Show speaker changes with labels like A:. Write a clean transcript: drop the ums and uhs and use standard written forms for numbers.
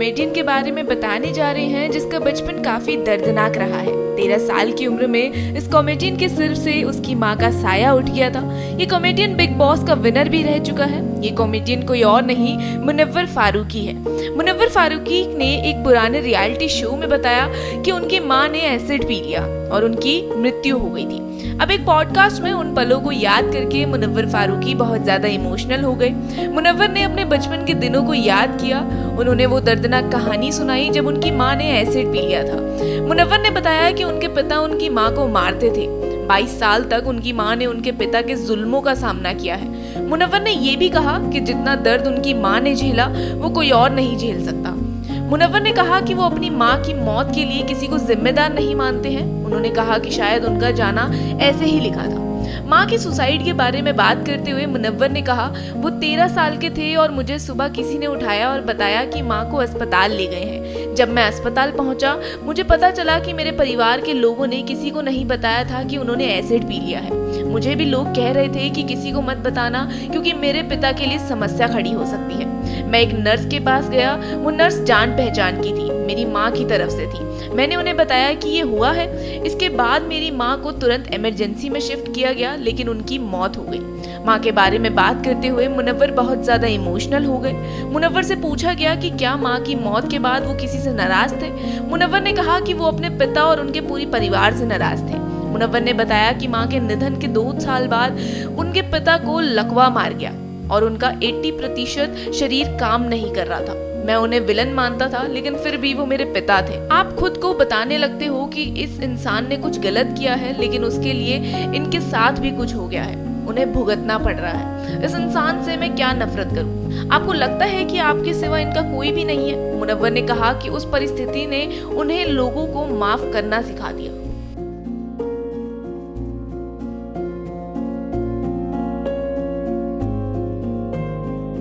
A: Comedian के बारे में बताने जा रहे हैं जिसका बचपन काफी दर्दनाक रहा है। 13 साल की उम्र में इस कॉमेडियन के सिर से उसकी माँ का साया उठ गया था। ये कॉमेडियन बिग बॉस का विनर भी रह चुका है। ये कॉमेडियन कोई और नहीं मुनव्वर फारूकी है। मुनव्वर फारूकी ने एक पुराने रियलिटी शो में बताया कि उनकी माँ ने एसिड पी लिया और उनकी मृत्यु हो गई थी। अब एक पॉडकास्ट में उन पलों को याद करके मुनव्वर फारूकी बहुत ज्यादा इमोशनल हो गए। मुनव्वर ने अपने बचपन के दिनों को याद किया। उन्होंने वो दर्दनाक कहानी सुनाई जब उनकी माँ ने एसिड पी लिया था। मुनव्वर ने बताया कि उनके पिता उनकी माँ को मारते थे। 22 साल तक उनकी माँ ने उनके पिता के जुल्मों का सामना किया है। मुनव्वर ने ये भी कहा कि जितना दर्द उनकी माँ ने झेला वो कोई और नहीं झेल सकता। मुनव्वर ने कहा कि वो अपनी माँ की मौत के लिए किसी को जिम्मेदार नहीं मानते हैं। उन्होंने कहा कि शायद उनका जाना ऐसे ही लिखा था। माँ की सुसाइड के बारे में बात करते हुए मुनव्वर ने कहा, वो 13 साल के थे और मुझे सुबह किसी ने उठाया और बताया कि माँ को अस्पताल ले गए हैं। जब मैं अस्पताल पहुंचा मुझे पता चला कि मेरे परिवार के लोगों ने किसी को नहीं बताया था कि उन्होंने एसिड पी लिया है। मुझे भी लोग कह रहे थे कि किसी को मत बताना क्योंकि मेरे पिता के लिए समस्या खड़ी हो सकती है। मैं एक नर्स के पास गया। वो नर्स जान पहचान की थी, मेरी माँ की तरफ से थी। मैंने उन्हें बताया कि ये हुआ है। इसके बाद मेरी माँ को तुरंत इमरजेंसी में शिफ्ट किया गया लेकिन उनकी मौत हो गई। माँ के बारे में बात करते हुए मुनव्वर बहुत ज्यादा इमोशनल हो गए। मुनव्वर से पूछा गया कि क्या माँ की मौत के बाद वो किसी से नाराज थे। मुनव्वर ने कहा कि वो अपने पिता और उनके पूरी परिवार से नाराज थे। मुनव्वर ने बताया कि माँ के निधन के 2 साल बाद उनके पिता को लकवा मार गया और उनका 80% शरीर काम नहीं कर रहा था। मैं उन्हें विलन मानता था लेकिन फिर भी वो मेरे पिता थे। आप खुद को बताने लगते हो कि इस इंसान ने कुछ गलत किया है लेकिन उसके लिए इनके साथ भी कुछ हो गया है, उन्हें भुगतना पड़ रहा है। इस इंसान से मैं क्या नफरत करूं? आपको लगता है कि आपके सिवा इनका कोई भी नहीं है? मुनव्वर ने कहा कि उस परिस्थिति ने उन्हें लोगों को माफ करना सिखा दिया।